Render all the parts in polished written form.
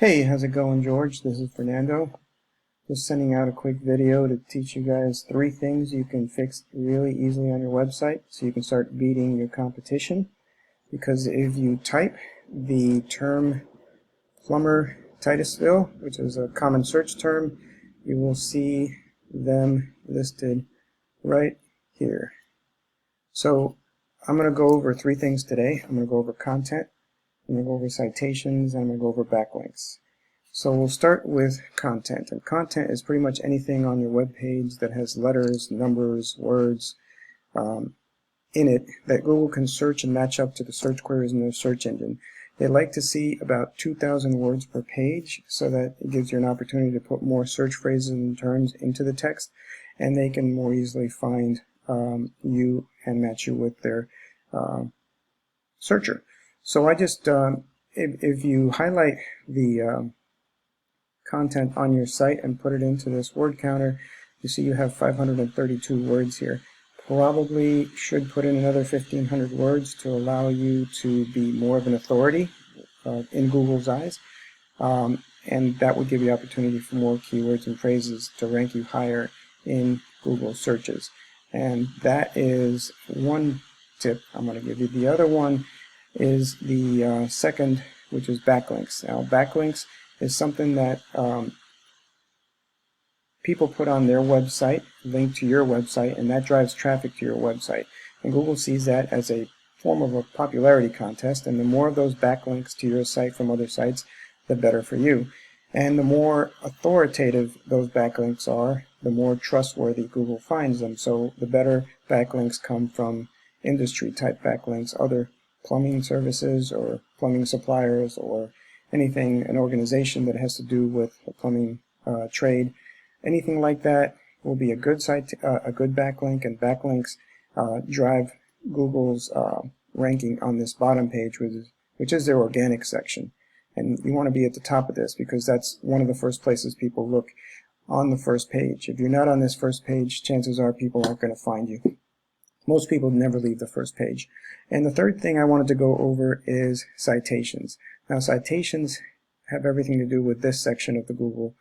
Hey, how's it going, George? This is Fernando. Just sending out a quick video to teach you guys 3 things you can fix really easily on your website so you can start beating your competition. Because if you type the term plumber Titusville, which is a common search term, you will see them listed right here. So I'm going to go over 3 things today. I'm going to go over content, I'm going to go over citations, and I'm going to go over backlinks. So we'll start with content, and content is pretty much anything on your web page that has letters, numbers, words in it that Google can search and match up to the search queries in their search engine. They like to see about 2,000 words per page so that it gives you an opportunity to put more search phrases and terms into the text, and they can more easily find you and match you with their searcher. So I just, if you highlight the content on your site and put it into this word counter, you see you have 532 words here. Probably should put in another 1,500 words to allow you to be more of an authority in Google's eyes, and that would give you opportunity for more keywords and phrases to rank you higher in Google searches. And that is one tip I'm going to give you. The other one is the second, which is backlinks. Now, backlinks is something that people put on their website, link to your website, and that drives traffic to your website. And Google sees that as a form of a popularity contest, and the more of those backlinks to your site from other sites, the better for you. And the more authoritative those backlinks are, the more trustworthy Google finds them. So the better backlinks come from industry-type backlinks, other plumbing services or plumbing suppliers or anything, an organization that has to do with the plumbing trade. Anything like that will be a good site, a good backlink, and backlinks drive Google's ranking on this bottom page, which is their organic section. And you want to be at the top of this because that's one of the first places people look, on the first page. If you're not on this first page, chances are people aren't going to find you. Most people never leave the first page. And the third thing I wanted to go over is citations. Now, citations have everything to do with this section of the Google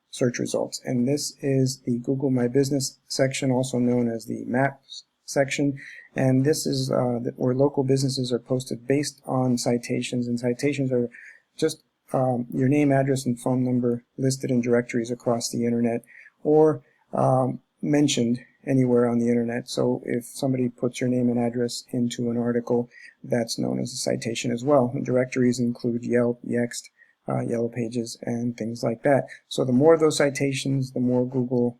search results. And this is the Google My Business section, also known as the Maps section. And this is where local businesses are posted based on citations. And citations are just your name, address, and phone number listed in directories across the internet, or mentioned anywhere on the internet. So if somebody puts your name and address into an article, that's known as a citation as well. And directories include Yelp, Yext, Yellow Pages, and things like that. So the more of those citations, the more Google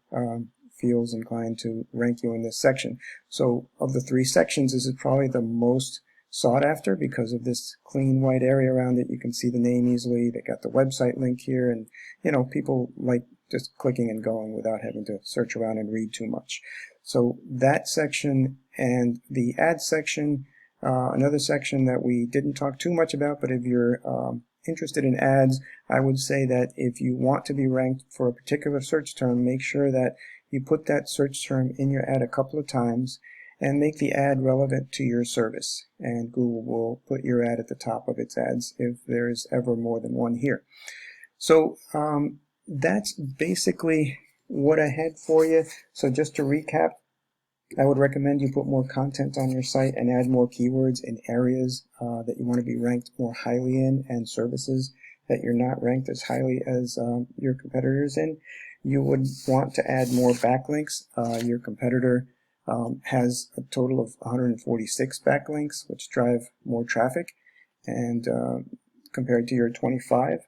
feels inclined to rank you in this section. So of the 3 sections, this is probably the most sought after because of this clean white area around it. You can see the name easily. They got the website link here, and people like just clicking and going without having to search around and read too much. So that section and the ads section, another section that we didn't talk too much about, but if you're interested in ads, I would say that if you want to be ranked for a particular search term, make sure that you put that search term in your ad a couple of times and make the ad relevant to your service. And Google will put your ad at the top of its ads if there's ever more than one here. So that's basically what I had for you. So just to recap, I would recommend you put more content on your site and add more keywords in areas that you want to be ranked more highly in, and services that you're not ranked as highly as your competitors in. You would want to add more backlinks. Your competitor has a total of 146 backlinks, which drive more traffic, and compared to your 25.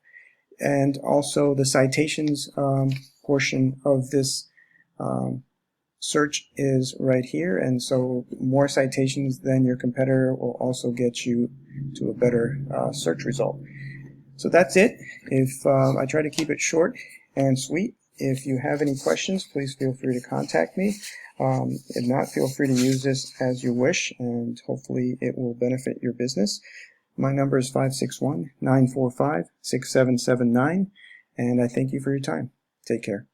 And also the citations portion of this search is right here, and so more citations than your competitor will also get you to a better search result. So that's it. If I try to keep it short and sweet. If you have any questions, please feel free to contact me. If not, feel free to use this as you wish, and hopefully it will benefit your business. My number is 561-945-6779, and I thank you for your time. Take care.